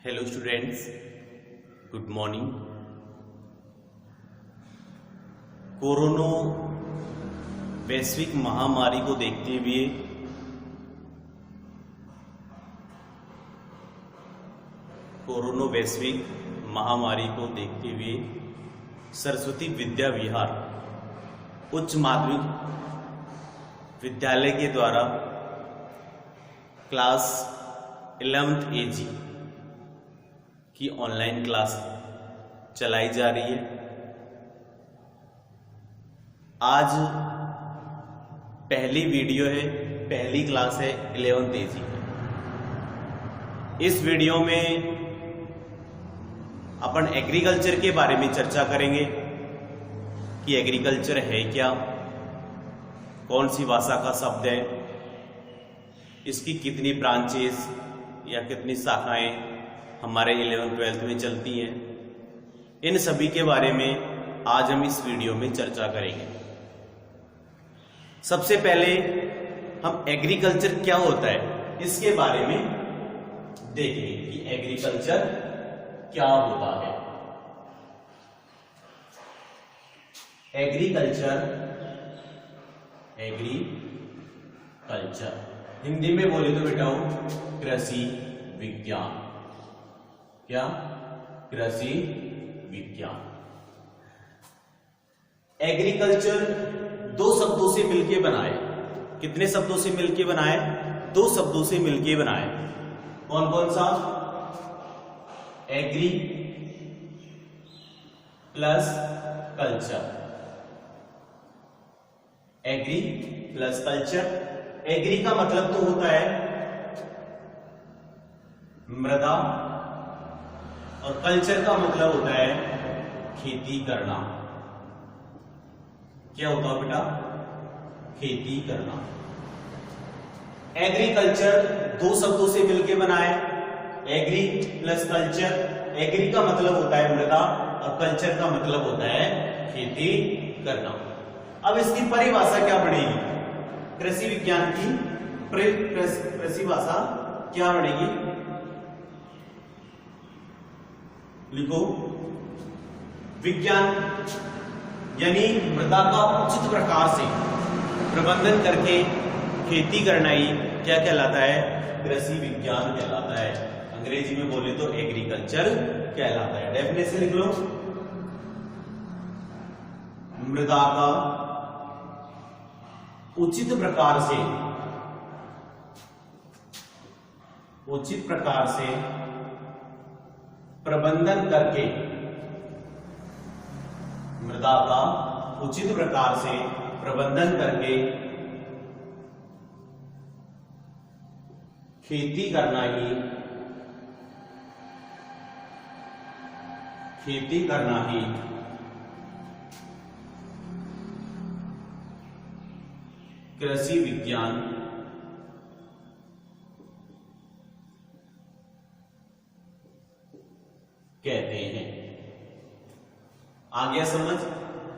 Hello students, good morning. Corona वैश्विक महामारी को देखते हुए सरस्वती विद्या विहार उच्च माध्यमिक विद्यालय के द्वारा क्लास 11th AG की ऑनलाइन क्लास चलाई जा रही है। आज पहली वीडियो है, पहली क्लास है 11th AG। इस वीडियो में अपन एग्रीकल्चर के बारे में चर्चा करेंगे कि एग्रीकल्चर है क्या, कौन सी भाषा का शब्द है, इसकी कितनी ब्रांचेस या कितनी शाखाएं हमारे 11th-12th में चलती हैं। इन सभी के बारे में आज हम इस वीडियो में चर्चा करेंगे। सबसे पहले हम एग्रीकल्चर क्या होता है इसके बारे में देखेंगे कि एग्रीकल्चर क्या होता है। एग्रीकल्चर हिंदी में बोले तो बेटा कृषि विज्ञान। क्या? कृषि विज्ञान। एग्रीकल्चर दो शब्दों से मिलकर बनाए। कितने शब्दों से मिलकर बनाए? दो शब्दों से मिलकर बनाए। कौन कौन सा? Agri plus culture. Agri plus culture. Agri का मतलब तो होता है मृदा और कल्चर का मतलब होता है खेती करना। क्या होता है बेटा? खेती करना। एग्रीकल्चर दो शब्दों से मिलकर बनाए, एग्री प्लस कल्चर। एग्री का मतलब होता है मृदा और कल्चर का मतलब होता है खेती करना। अब इसकी परिभाषा क्या बनेगी? कृषि विज्ञान की कृषि भाषा क्या बनेगी? लिखो, विज्ञान यानी मृदा का उचित प्रकार से प्रबंधन करके खेती करना ही क्या कहलाता है? कृषि विज्ञान कहलाता है। अंग्रेजी में बोले तो एग्रीकल्चर कहलाता है। डेफिनेशन लिख लो, मृदा का उचित प्रकार से प्रबंधन करके, मृदा का उचित प्रकार से प्रबंधन करके खेती करना ही कृषि विज्ञान कहते हैं। आ गया समझ?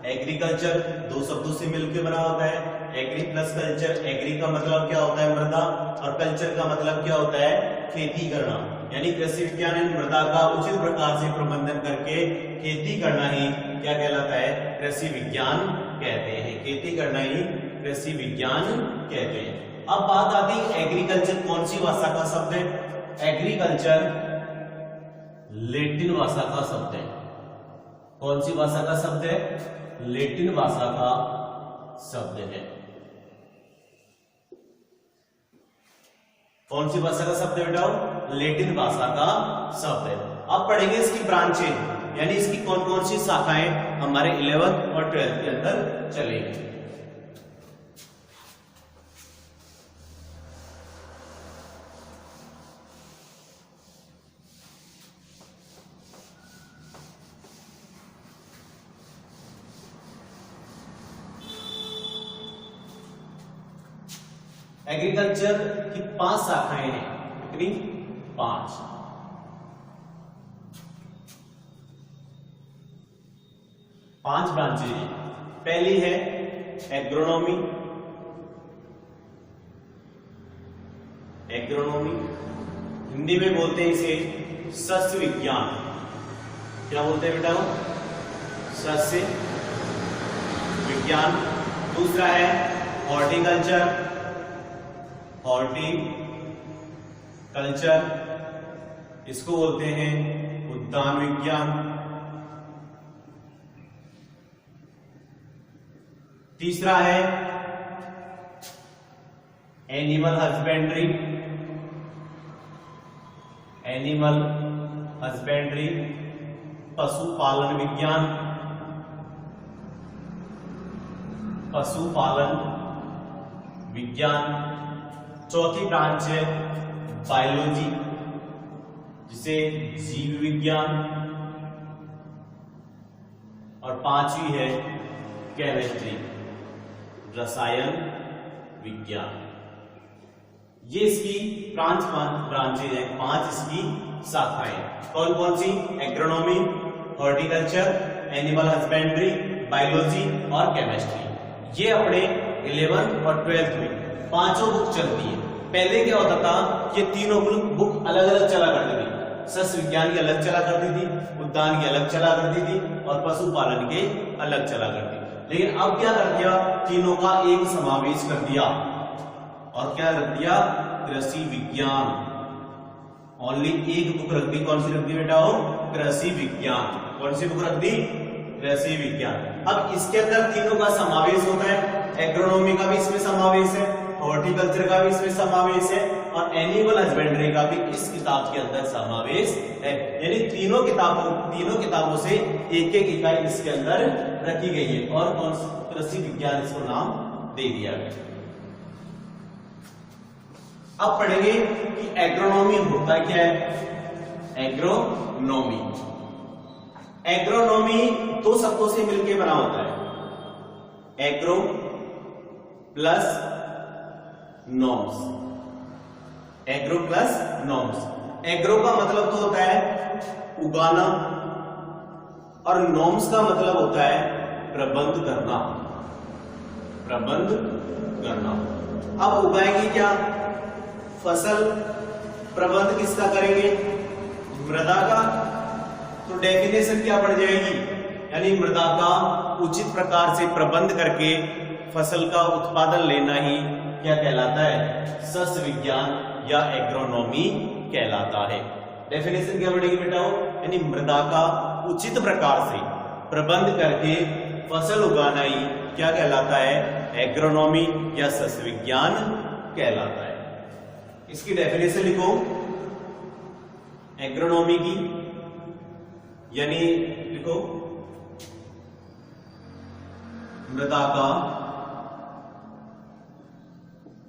एग्रीकल्चर दो शब्दों से मिलकर बना होता है, एग्री प्लस कल्चर। एग्री का मतलब क्या होता है? मृदा। और कल्चर का मतलब क्या होता है? खेती करना। यानी कृषि विज्ञान मृदा का उचित प्रकार से प्रबंधन करके खेती करना ही क्या कहलाता है? कृषि विज्ञान कहते हैं। खेती करना ही कृषि विज्ञान कहते हैं। अब बात आती है एग्रीकल्चर कौन सी भाषा का शब्द है? एग्रीकल्चर लैटिन भाषा का शब्द है। कौन सी भाषा का शब्द है? लैटिन भाषा का शब्द है। कौन सी भाषा का शब्द है बेटा? लैटिन भाषा का शब्द है। अब पढ़ेंगे इसकी ब्रांचें, यानी इसकी कौन कौन सी शाखाएं हमारे 11th और 12th के अंदर चलेंगी। एग्रीकल्चर की 5 शाखाएं हैं। कितनी? 5 ब्रांचेज हैं। पहली है एग्रोनॉमी। हिंदी में बोलते हैं इसे सस्य विज्ञान। क्या बोलते हैं बेटा? सस्य विज्ञान। दूसरा है हॉर्टिकल्चर। हॉर्टिकल्चर इसको बोलते हैं उद्यान विज्ञान। तीसरा है एनिमल हस्बेंड्री। एनिमल हस्बेंड्री पशुपालन विज्ञान। पशुपालन विज्ञान। चौथी ब्रांच है बायोलॉजी, जिसे जीव विज्ञान। और पांचवी है केमिस्ट्री, रसायन विज्ञान। ये इसकी ब्रांचेज हैं, 5 इसकी शाखाएं। कौन कौन सी? Agronomy, horticulture, animal husbandry, biology और केमिस्ट्री। ये अपने 11th और 12th में पांचों बुक चलती है। पहले क्या होता था, ये तीनों बुक अलग अलग चला करती थी। सस्य विज्ञान की अलग चला करती थी, उद्यान की अलग चला करती थी और पशुपालन के अलग चला करती थी। लेकिन अब क्या कर दिया, तीनों का एक समावेश कर दिया। और क्या रख दिया? कृषि विज्ञान। ओनली एक बुक रख दी। कौन सी रख दी बेटा? हो कृषि विज्ञान। कौन सी बुक रख दी? कृषि विज्ञान। अब इसके अंदर तीनों का समावेश होता है। एग्रोनॉमी का भी इसमें समावेश है, हॉर्टिकल्चर का भी इसमें समावेश है और एनिमल हस्बेंड्री का भी इस किताब के अंदर समावेश है। यानी तीनों किताबों से एक एक इकाई इसके अंदर रखी गई है और कृषि विज्ञान इसको नाम दे दिया गया। अब पढ़ेंगे कि एग्रोनॉमी होता क्या है। एग्रोनॉमी दो शब्दों से मिलकर बना होता है, agro plus norms. Agro plus norms. Agro का मतलब तो होता है उगाना और नॉर्म्स का मतलब होता है प्रबंध करना। प्रबंध करना। अब उगाएंगे क्या? फसल। प्रबंध किसका करेंगे? मृदा का। तो डेफिनेशन क्या पड़ जाएगी? यानी मृदा का उचित प्रकार से प्रबंध करके फसल का उत्पादन लेना ही क्या कहलाता है? सस्य विज्ञान या एग्रोनॉमी कहलाता है। डेफिनेशन क्या पड़ेगी बेटा? यानी मृदा का उचित प्रकार से प्रबंध करके फसल उगाना ही क्या कहलाता है? एग्रोनॉमी या सस्य विज्ञान कहलाता है। इसकी डेफिनेशन लिखो एग्रोनॉमी की, यानी लिखो मृदा का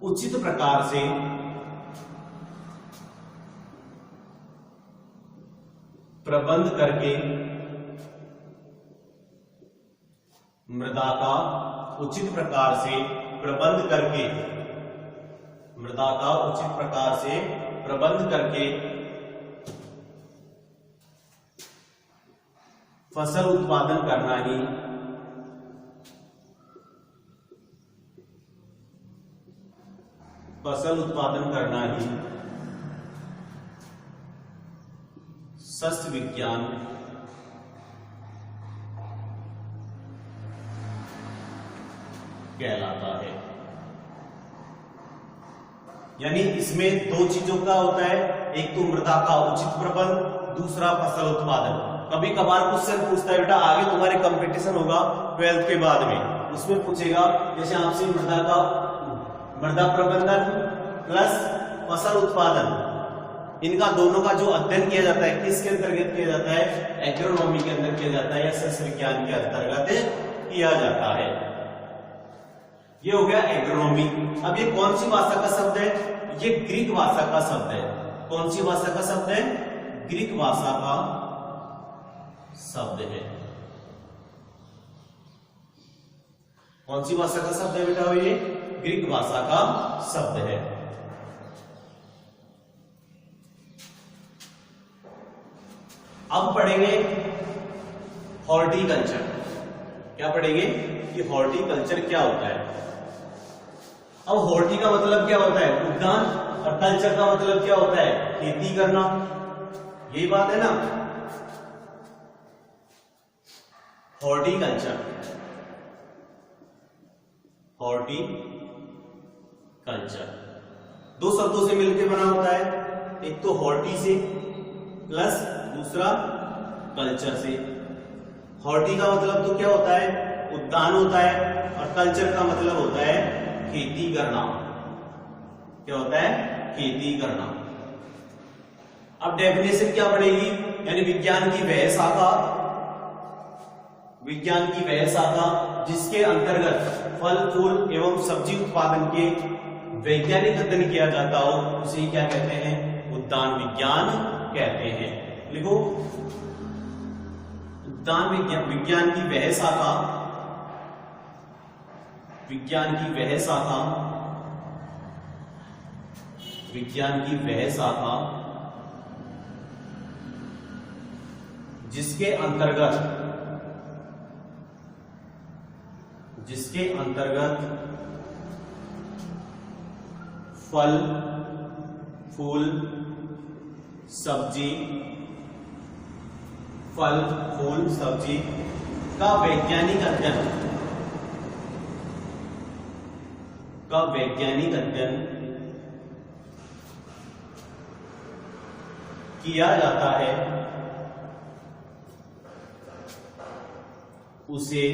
उचित प्रकार से प्रबंध करके मृदा का उचित प्रकार से प्रबंध करके मृदा का उचित प्रकार से प्रबंध करके फसल उत्पादन करना ही सस्य विज्ञान कहलाता है। यानी इसमें दो चीजों का होता है, एक तो मृदा का उचित प्रबंध, दूसरा फसल उत्पादन। कभी कभार क्वेश्चन पूछता है बेटा, आगे तुम्हारे कंपटीशन होगा 12th के बाद में, उसमें पूछेगा जैसे आपसे मृदा प्रबंधन प्लस फसल उत्पादन, इनका दोनों का जो अध्ययन किया जाता है किसके अंतर्गत किया जाता है? एग्रोनॉमी के अंदर किया जाता है या सस्य विज्ञान के अंतर्गत किया जाता है। ये हो गया एग्रोनॉमी। अब ये कौन सी भाषा का शब्द है? ये ग्रीक भाषा का शब्द है। कौन सी भाषा का शब्द है? ग्रीक भाषा का शब्द है। कौन सी भाषा का शब्द है बेटा? ये ग्रीक भाषा का शब्द है। अब पढ़ेंगे हॉर्टिकल्चर। क्या पढ़ेंगे कि हॉर्टिकल्चर क्या होता है? अब हॉर्टी का मतलब क्या होता है? उद्यान, और और कल्चर का मतलब क्या होता है? खेती करना, यही बात है ना। हॉर्टिकल्चर, हॉर्टिकल्चर दो शब्दों से मिलकर बना होता है, एक तो हॉर्टी से प्लस दूसरा कल्चर से। हॉर्टी का मतलब तो क्या होता है? उद्यान होता है, और कल्चर का मतलब होता है खेती करना। क्या होता है? खेती करना। अब डेफिनेशन क्या बनेगी? यानी विज्ञान की वह शाखा, विज्ञान की वह शाखा जिसके अंतर्गत फल फूल एवं सब्जी उत्पादन के वैज्ञानिक अध्ययन किया जाता हो, उसे क्या कहते हैं? उद्यान विज्ञान कहते हैं। लिखो, उद्यान विज्ञान की वह शाखा, विज्ञान की वह शाखा, विज्ञान की वह शाखा जिसके अंतर्गत फल फूल सब्जी, फल फूल सब्जी का वैज्ञानिक अध्ययन किया जाता है, उसे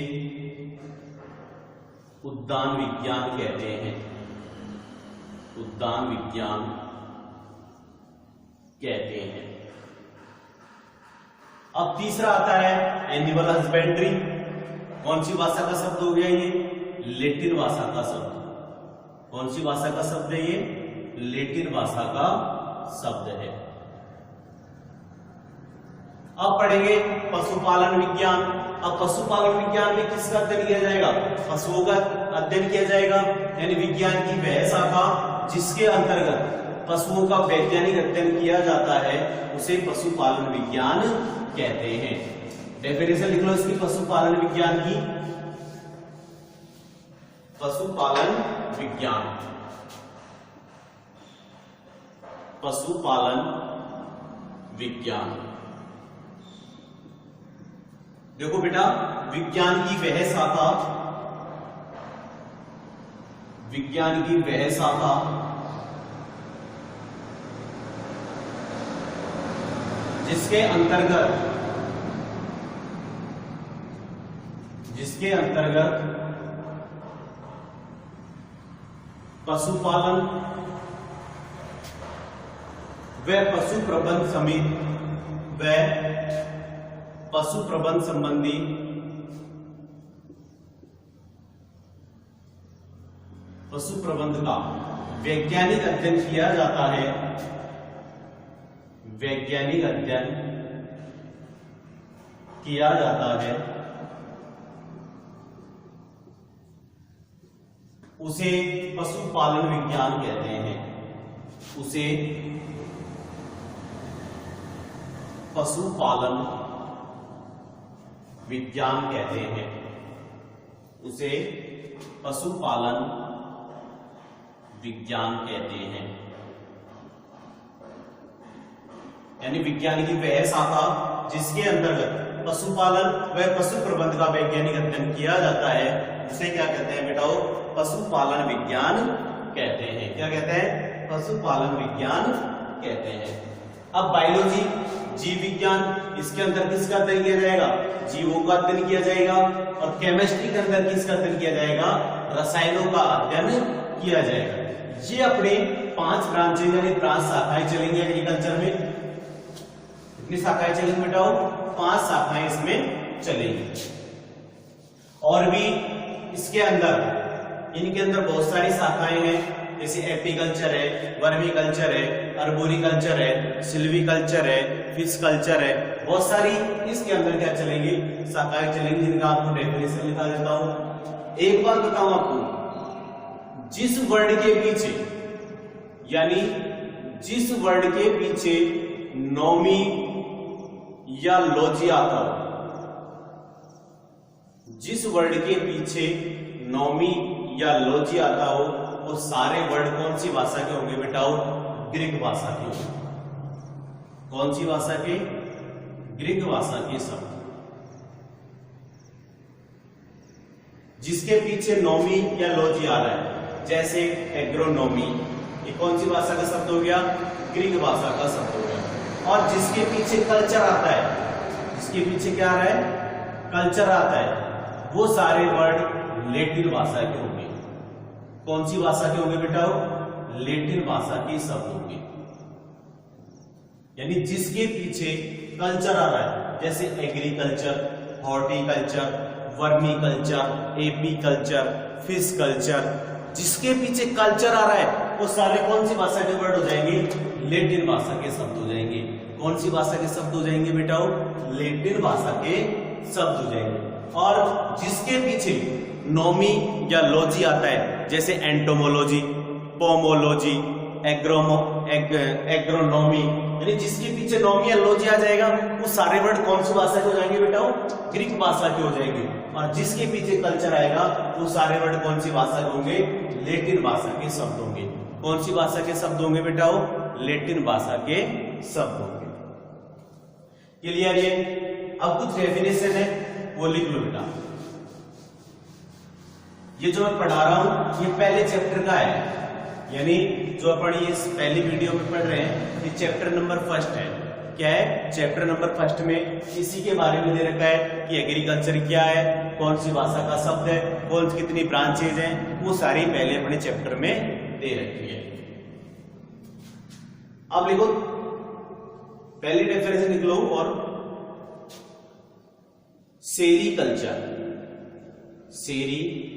उद्यान विज्ञान कहते हैं। उद्यान विज्ञान कहते हैं। अब तीसरा आता है एनिमल हस्बेंड्री। कौन सी भाषा का शब्द हो गया ये? लैटिन भाषा का शब्द। कौन सी भाषा का शब्द है ये? लैटिन भाषा का शब्द है। अब पढ़ेंगे पशुपालन विज्ञान। अब पशुपालन विज्ञान में किसका अध्ययन किया जाएगा? पशुओं का अध्ययन किया जाएगा, यानी विज्ञान की वह शाखा जिसके अंतर्गत पशुओं का वैज्ञानिक अध्ययन किया जाता है, उसे पशुपालन विज्ञान कहते हैं। डेफिनेशन लिख लो इसकी पशुपालन विज्ञान की। पशुपालन विज्ञान, पशुपालन विज्ञान। देखो बेटा, विज्ञान की वह शाखा, विज्ञान की वह शाखा जिसके अंतर्गत पशुपालन व पशु प्रबंध समिति व पशु प्रबंध संबंधी पशु प्रबंध का वैज्ञानिक अध्ययन किया जाता है, वैज्ञानिक अध्ययन किया जाता है, उसे पशुपालन विज्ञान कहते हैं। उसे पशुपालन विज्ञान कहते हैं। उसे पशुपालन विज्ञान कहते हैं। यानी विज्ञान की वह शाखा जिसके अंतर्गत पशुपालन व पशु प्रबंध का वैज्ञानिक अध्ययन किया जाता है, उसे क्या कहते हैं बेटाओ? पशुपालन विज्ञान कहते हैं। क्या कहते हैं? पशुपालन विज्ञान कहते हैं। अब बायोलॉजी, जीव विज्ञान, इसके अंदर किसका अध्ययन किया जाएगा? जीवों का अध्ययन किया जाएगा। और केमिस्ट्री के अंदर किसका अध्ययन किया जाएगा? रसायनों का अध्ययन किया जाएगा। ये अपने 5 ब्रांचेज यानी 5 शाखाएं चलेंगी एग्रीकल्चर में। कितनी शाखाएं चलेंगी बेटाओ? 5 शाखाएं इसमें चलेंगी। और भी इसके अंदर, इनके अंदर बहुत सारी शाखाएं हैं, जैसे एपीकल्चर है, वर्मीकल्चर है, अर्बोरिकल्चर है, सिल्वीकल्चर है, फिश कल्चर है, बहुत सारी इसके अंदर क्या चलेंगी? शाखाएं चलेंगी, जिनका आपको डेफिनेशन लिखा देता हूं। एक बात बताऊं आपको, जिस वर्ड के पीछे, यानी जिस वर्ड के पीछे नोमी या लॉजी आता हो, जिस वर्ड के पीछे नोमी या लॉजी आता हो, वो सारे वर्ड कौन सी भाषा के होंगे बेटाओ? ग्रीक भाषा के होंगे। कौन सी भाषा के? ग्रीक भाषा के शब्द, जिसके पीछे नोमी या लॉजी आ रहा है, जैसे एग्रोनोमी, ये कौन सी भाषा का शब्द हो गया? ग्रीक भाषा का शब्द हो गया। और जिसके पीछे कल्चर आता है, जिसके पीछे क्या आ रहा है? कल्चर आता है, वो सारे वर्ड लैटिन भाषा के होंगे। कौन सी भाषा के होंगे बेटा? लैटिन भाषा के शब्द होंगे। यानी जिसके पीछे कल्चर आ रहा है, जैसे agriculture, horticulture, vermi culture, AP culture, fish culture, जिसके पीछे कल्चर आ रहा है वो सारे कौन सी भाषा के वर्ड हो जाएंगे? लैटिन भाषा के शब्द हो जाएंगे। कौन सी भाषा के शब्द हो जाएंगे बेटा? लैटिन भाषा के शब्द हो जाएंगे। और जिसके पीछे नोमी या लॉजी आता है, जैसे एंटोमोलॉजी, पोमोलॉजी, एग्रोनोमी, यानी जिसके पीछे नोमी या लॉजी आ जाएगा वो सारे वर्ड कौन सी भाषा के हो जाएंगे बेटा? ग्रीक भाषा के हो जाएंगे। और जिसके पीछे कल्चर आएगा वो सारे वर्ड कौन सी भाषा के होंगे? लैटिन भाषा के शब्द होंगे। कौन सी भाषा के शब्द होंगे बेटा? लैटिन भाषा के शब्द होंगे। क्लियर? ये अब कुछ डेफिनेशन है वो लिख लो बेटा। ये जो मैं पढ़ा रहा हूं ये पहले चैप्टर का है, यानी जो अपन ये पहली वीडियो में पढ़ रहे हैं ये चैप्टर नंबर 1 है। क्या है? चैप्टर नंबर 1 में इसी के बारे में दे रखा है कि एग्रीकल्चर क्या है, कौन सी भाषा का शब्द है, कौन सी कितनी ब्रांचेज हैं, वो सारी पहले अपने चैप्टर में दे रखी है। अब लिखो पहली डेफिनेशन लिख लो। और सेरीकल्चर, सेरीकल्चर।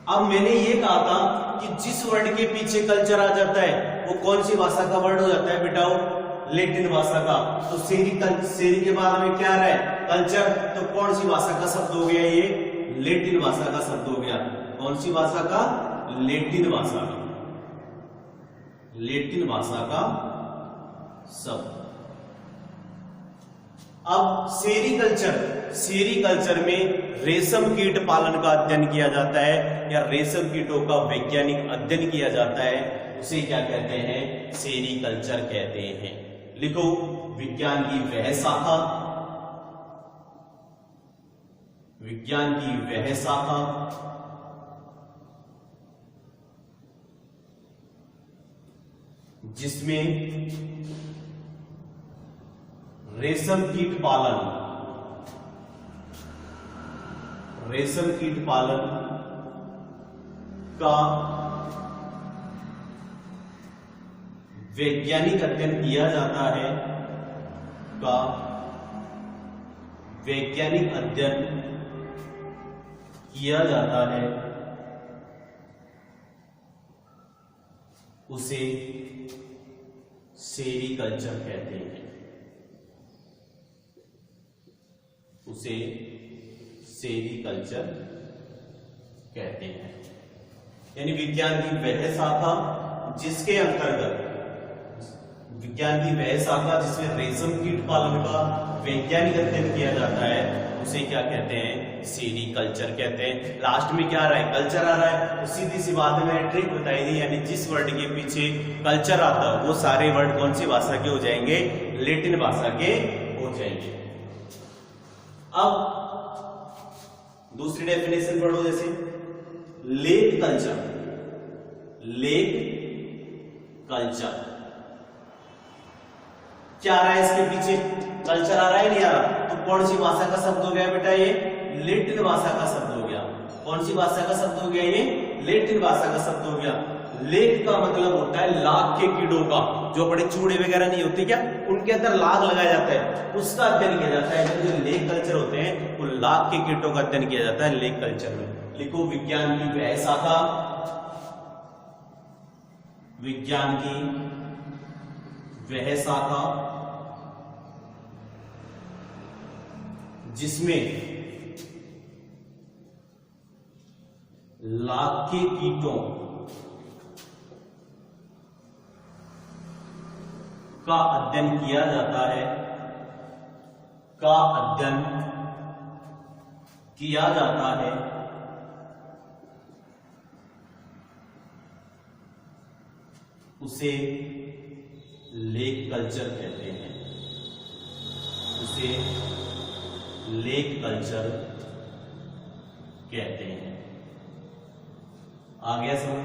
अब मैंने ये कहा था कि जिस वर्ड के पीछे कल्चर आ जाता है वो कौन सी भाषा का वर्ड हो जाता है बेटा? लैटिन भाषा का। तो सेरी के बाद में क्या आ रहा है? कल्चर। तो कौन सी भाषा का शब्द हो गया? ये लैटिन भाषा का शब्द हो गया। कौन सी भाषा का? लैटिन भाषा का, लैटिन भाषा का शब्द। अब सेरीकल्चर में रेशम कीट पालन का अध्ययन किया जाता है या रेशम कीटों का वैज्ञानिक अध्ययन किया जाता है, उसे क्या कहते हैं? सेरीकल्चर कहते हैं। लिखो विज्ञान की वह शाखा, विज्ञान की वह शाखा जिसमें रेशम कीट पालन का वैज्ञानिक अध्ययन किया जाता है, वैज्ञानिक अध्ययन किया जाता है, उसे सेरीकल्चर कहते हैं, उसे सेरीकल्चर कहते हैं। यानी विज्ञान की वह शाखा जिसके अंतर्गत, विज्ञान की वह शाखा जिसमें रेशम कीट पालन का वैज्ञानिक अध्ययन किया जाता है, उसे क्या कहते हैं? सेरीकल्चर कहते हैं। लास्ट में क्या आ रहा है? कल्चर आ रहा है। तो सीधी सी बात मैंने ट्रिक बताई थी, यानी जिस वर्ड के पीछे कल्चर आता है वो सारे वर्ड कौन सी भाषा के हो जाएंगे? लैटिन भाषा के हो जाएंगे। अब दूसरी डेफिनेशन पढ़ो, जैसे लेक कल्चर। लेक कल्चर क्या आ रहा है? इसके पीछे कल्चर आ रहा है, नहीं आ रहा? तो कौन सी भाषा का शब्द हो गया बेटा? ये लैटिन भाषा का शब्द हो गया। कौन सी भाषा का शब्द हो गया? ये लैटिन भाषा का शब्द हो गया। लेक का मतलब होता है लाख के कीड़ों का, जो बड़े चूड़े वगैरह नहीं होते क्या, उनके अंदर लाग लगाया जाता है, उसका अध्ययन किया जाता है। जो लेक कल्चर होते हैं वो लाख के कीटों का अध्ययन किया जाता है लेक कल्चर में। लिखो विज्ञान की वह शाखा, विज्ञान की वह शाखा जिसमें लाख के कीटों का अध्ययन किया जाता है, का अध्ययन किया जाता है, उसे लेक कल्चर कहते हैं, उसे लेक कल्चर कहते हैं। आ गया समझ?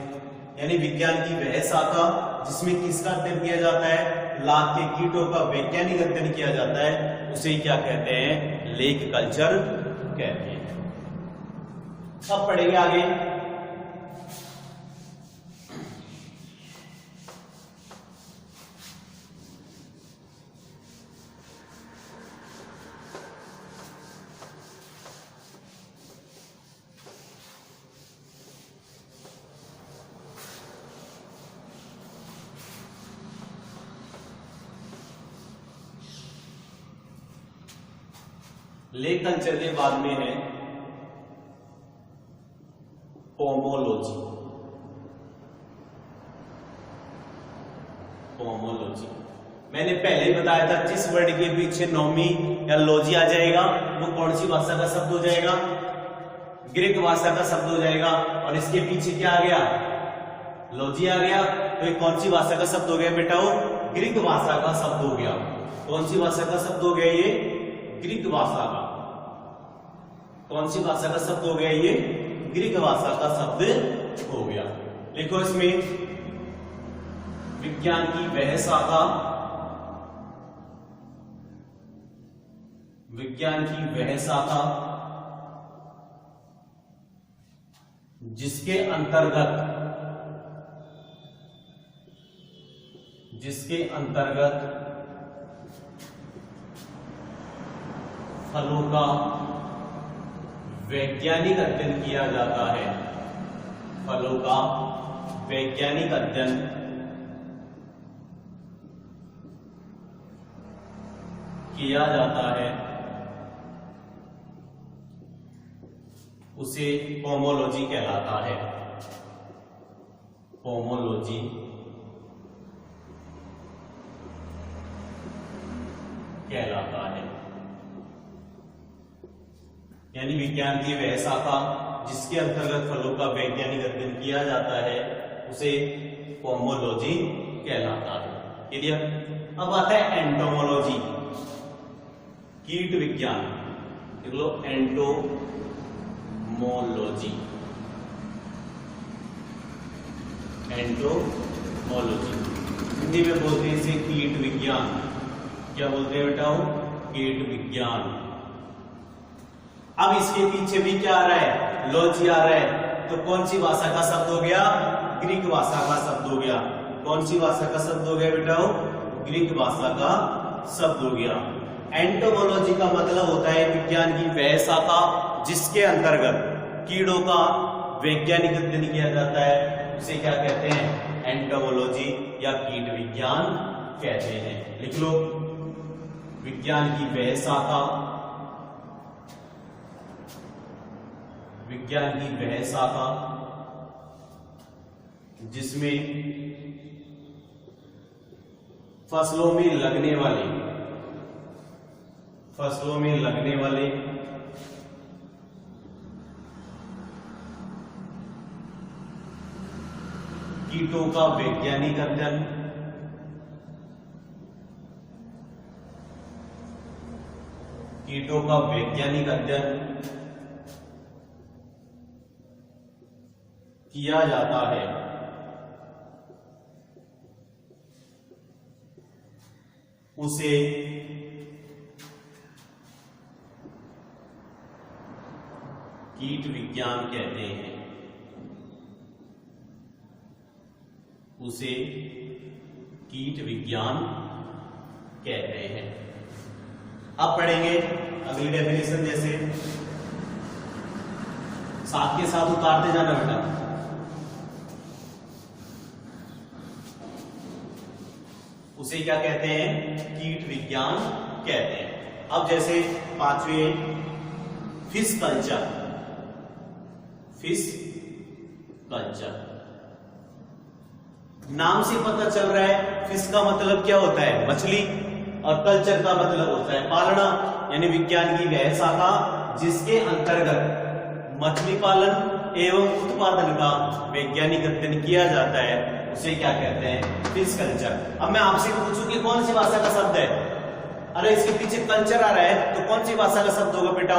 यानी विज्ञान की वह शाखा जिसमें किसका अध्ययन किया जाता है, लाख के कीटों का वैज्ञानिक अध्ययन किया जाता है, उसे क्या कहते हैं, लेक कल्चर कहते हैं। अब पढ़ेंगे आगे। लेक कल्चर के बाद में है पोमोलॉजी। पोमोलॉजी मैंने पहले ही बताया था, जिस वर्ड के पीछे नोमी या लॉजी आ जाएगा वो कौन सी भाषा का शब्द हो जाएगा, ग्रीक भाषा का शब्द हो जाएगा। और इसके पीछे क्या आ गया, लॉजी आ गया, तो ये कौन सी भाषा का शब्द हो गया बेटा, वो ग्रीक भाषा का शब्द हो गया। कौन सी भाषा का शब्द हो गया, ये ग्रीक भाषा का। कौन सी भाषा का शब्द हो गया, ये ग्रीक भाषा का शब्द हो गया। लिखो इसमें, विज्ञान की वह शाखा, विज्ञान की वह शाखा जिसके अंतर्गत फलों का वैज्ञानिक अध्ययन किया जाता है, फलों का वैज्ञानिक अध्ययन किया जाता है, उसे पोमोलॉजी कहलाता है। पोमोलॉजी कहलाता है। यानी विज्ञान की वह शाखा जिसके अंतर्गत फलों का वैज्ञानिक अध्ययन किया जाता है, उसे पोमोलॉजी कहलाता है। क्लियर? अब आता है एंटोमोलॉजी, कीट विज्ञान। देख लो, एंटोमोलॉजी, एंटोमोलॉजी हिंदी में बोलते हैं इसे कीट विज्ञान। क्या बोलते हैं बेटा, कीट विज्ञान। अब इसके पीछे भी क्या आ रहा है, लॉजी आ रहा है, तो कौन सी भाषा का शब्द हो गया, ग्रीक भाषा का शब्द हो गया। कौन सी भाषा का शब्द हो गया बेटा, ग्रीक भाषा का शब्द हो गया। एंटोमोलॉजी का मतलब होता है विज्ञान की वह शाखा जिसके अंतर्गत कीड़ों का वैज्ञानिक अध्ययन किया जाता है, उसे क्या कहते हैं, एंटोमोलॉजी या कीट विज्ञान कहते हैं। लिख लो, विज्ञान की वह शाखा, विज्ञान की वह शाखा जिसमें फसलों में लगने वाले कीटों का वैज्ञानिक अध्ययन किया जाता है, उसे कीट विज्ञान कहते हैं, उसे कीट विज्ञान कहते हैं। अब पढ़ेंगे अगली डेफिनेशन, जैसे साथ के साथ उतारते जाना बेटा। उसे क्या कहते हैं, कीट विज्ञान कहते हैं। अब जैसे पांचवें, फिश कल्चर। फिश कल्चर नाम से पता चल रहा है, फिश का मतलब क्या होता है, मछली, और कल्चर का मतलब होता है पालना। यानी विज्ञान की वह शाखा जिसके अंतर्गत मछली पालन एवं उत्पादन का वैज्ञानिक अध्ययन किया जाता है, उसे क्या कहते हैं, फिश कल्चर। अब मैं आपसे पूछूं कि कौन सी भाषा का शब्द है, अरे इसके पीछे कल्चर आ रहा है तो कौन सी भाषा का शब्द होगा बेटा?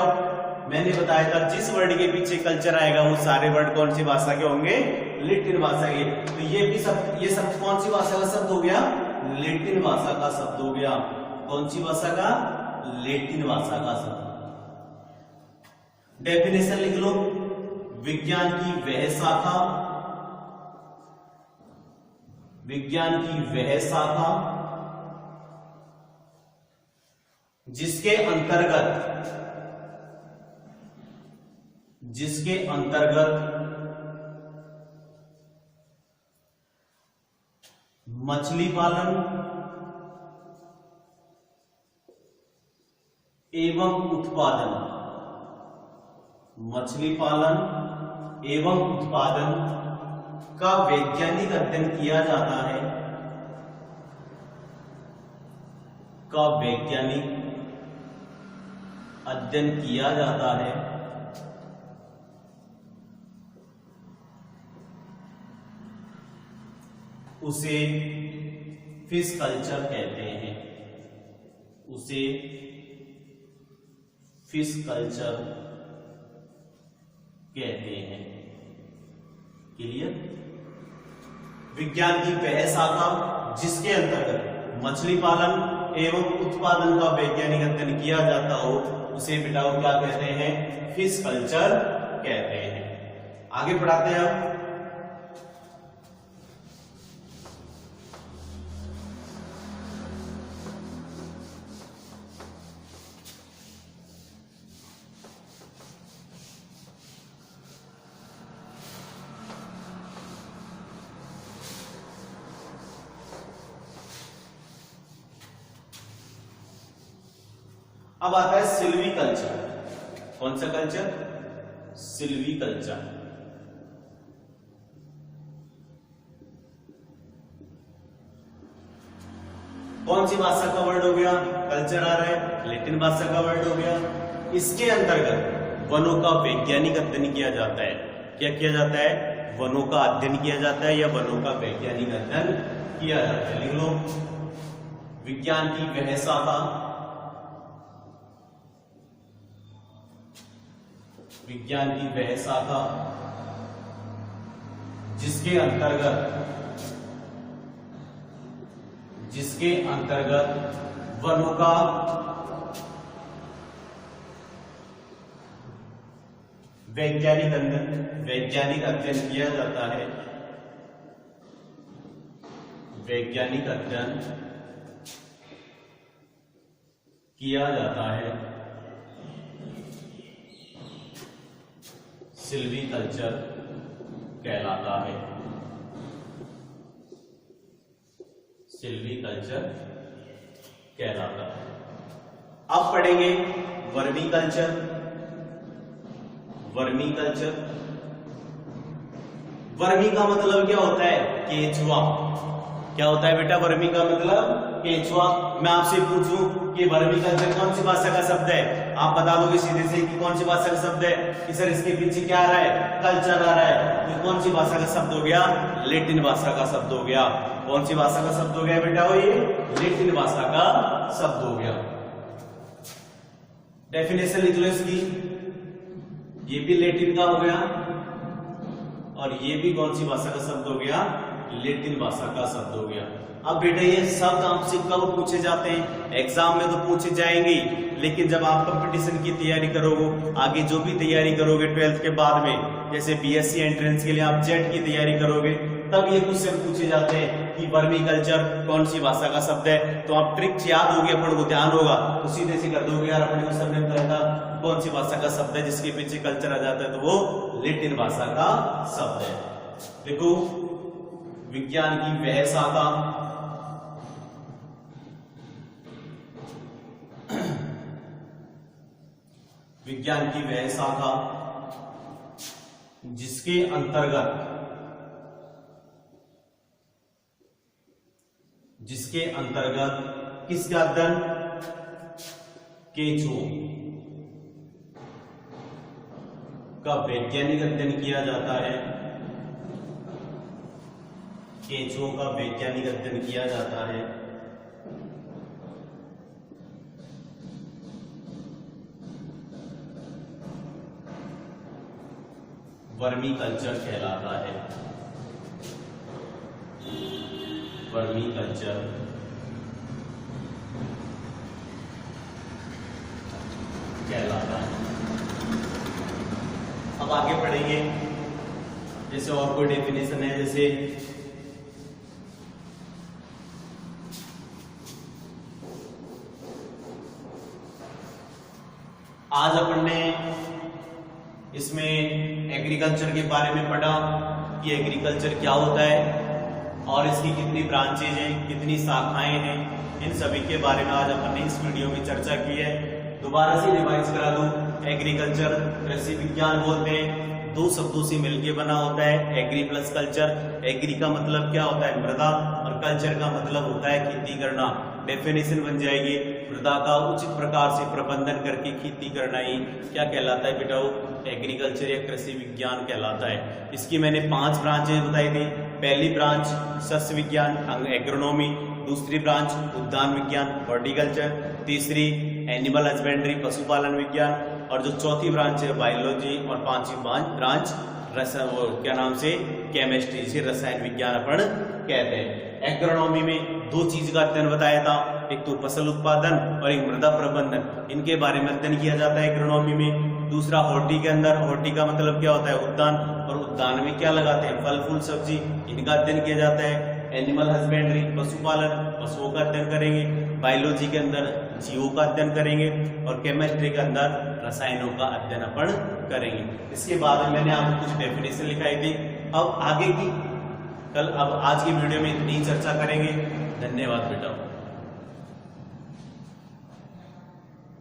मैंने बताया था जिस वर्ड के पीछे कल्चर आएगा वो सारे वर्ड कौन सी भाषा के होंगे, लैटिन भाषा के। तो ये शब्द कौन सी भाषा का शब्द हो गया, लैटिन भाषा का शब्द हो गया। कौन सी भाषा का, लैटिन भाषा का शब्द। डेफिनेशन लिख लो, विज्ञान की वह शाखा, विज्ञान की वह शाखा जिसके अंतर्गत मछली पालन एवं उत्पादन, मछली पालन एवं उत्पादन का वैज्ञानिक अध्ययन किया जाता है, का वैज्ञानिक अध्ययन किया जाता है, उसे फिश कल्चर कहते हैं, उसे फिश कल्चर कहते हैं। क्लियर? विज्ञान की वह शाखा जिसके अंतर्गत मछली पालन एवं उत्पादन का वैज्ञानिक अध्ययन किया जाता हो उसे बेटा क्या कहते हैं, फिश कल्चर कहते हैं। आगे पढ़ाते हैं हम। अब आता है सिल्वी कल्चर। कौन सा कल्चर, सिल्वी कल्चर। कौन सी भाषा का वर्ड हो गया, कल्चर आ रहा है, लैटिन भाषा का वर्ड हो गया। इसके अंतर्गत वनों का वैज्ञानिक अध्ययन किया जाता है। क्या किया जाता है, वनों का अध्ययन किया जाता है या वनों का वैज्ञानिक अध्ययन किया जाता है। लिख लो, विज्ञान की वह शाखा, विज्ञान की वह शाखा जिसके अंतर्गत वनों का वैज्ञानिक अध्ययन किया जाता है, वैज्ञानिक अध्ययन किया जाता है, सिल्वी कल्चर कहलाता है, सिल्वी कल्चर कहलाता है। अब पढ़ेंगे vermi culture. Vermi culture, vermi का मतलब क्या होता है, केंचुआ। क्या होता है बेटा वर्मी का मतलब, केंचुआ। मैं आपसे पूछूं कि वर्मी कल्चर कौन सी भाषा का शब्द है, आप बता दोगे सीधे से कि कौन सी भाषा का शब्द है कि सर इसके पीछे क्या आ रहा है, कल्चर आ रहा है। ये कौन सी भाषा का शब्द हो गया, लैटिन भाषा का शब्द हो गया। कौन सी भाषा का शब्द हो गया बेटा, वो ये लैटिन भाषा का शब्द हो गया। डेफिनेशन लिख लो इसकी, ये भी लैटिन का हो गया और ये भी कौन सी भाषा का शब्द हो गया, लैटिन भाषा का शब्द हो गया। अब बेटा ये शब्द आपसे कब पूछे जाते हैं, एग्जाम में तो पूछे जाएंगे, लेकिन जब आप कंपटीशन की तैयारी करोगे, आगे जो भी तैयारी करोगे 12th के बाद में, जैसे बीएससी एंट्रेंस के लिए आप जेट की तैयारी करोगे, तब ये क्वेश्चन पूछे जाते हैं कि वर्मी कल्चर कौन सी भाषा का शब्द है। तो आप ट्रिक्स याद होगी, अपन को ध्यान होगा तो सीधे से कर दोगे, यार अपने को सबने बताया था कौन सी भाषा का शब्द है जिसके पीछे कल्चर आ जाता है, तो वो लैटिन भाषा का शब्द है। देखो, विज्ञान की वह शाखा, विज्ञान की वह शाखा जिसके अंतर्गत किसका अध्ययन, केंचुओं का वैज्ञानिक अध्ययन किया जाता है, केंचुओं का वैज्ञानिक अध्ययन किया जाता है। वर्मी कल्चर कहलाता है। वर्मी कल्चर कहलाता है। अब आगे पढ़ेंगे, जैसे और कोई डेफिनेशन है, जैसे आज अपन ने इसमें एग्रीकल्चर के बारे में पढ़ा कि एग्रीकल्चर क्या होता है और इसकी कितनी ब्रांचेज हैं, कितनी शाखाएं हैं, इन सभी के बारे में आज अपन ने इस वीडियो में चर्चा की है। दोबारा से रिवाइज करा दूं, एग्रीकल्चर कृषि विज्ञान बोलते हैं, दो शब्दों से मिलकर बना होता है, एग्री प्लस कल्चर। एग्री का मतलब क्या होता है? मृदा, और कल्चर का मतलब होता है खेती करना। डेफिनेशन बन जाएगी, मृदा का उचित प्रकार से प्रबंधन करके खेती करना ही क्या कहलाता है बेटा? एग्रीकल्चर या कृषि विज्ञान कहलाता है। इसकी मैंने 5 ब्रांचेज बताई थी। पहली ब्रांच सस्य विज्ञान एग्रोनॉमी, दूसरी ब्रांच उद्यान विज्ञान हॉर्टिकल्चर, तीसरी एनिमल हस्बेंड्री पशुपालन विज्ञान, और जो चौथी ब्रांच है बायोलॉजी, और पांचवी ब्रांच क्या नाम से? केमिस्ट्री से रसायन विज्ञान अपन कहते हैं। एग्रोनॉमी में 2 चीज का अध्ययन बताया था, एक तो फसल उत्पादन और एक मृदा प्रबंधन, इनके बारे में अध्ययन किया जाता है एग्रोनॉमी में। दूसरा हॉर्टी के अंदर, हॉर्टी का मतलब क्या होता है? उद्यान, और उद्यान में क्या लगाते हैं? फल फूल सब्जी, इनका अध्ययन किया जाता है। एनिमल हस्बेंड्री पशुपालन, पशुओं का अध्ययन करेंगे। बायोलॉजी के अंदर जीवों का अध्ययन करेंगे, और केमिस्ट्री के अंदर रसायनों का अध्ययन अपन करेंगे। इसके बाद में मैंने आपको कुछ डेफिनेशन लिखाई थी। अब आगे की अब आज की वीडियो में इतनी चर्चा करेंगे। धन्यवाद बेटा।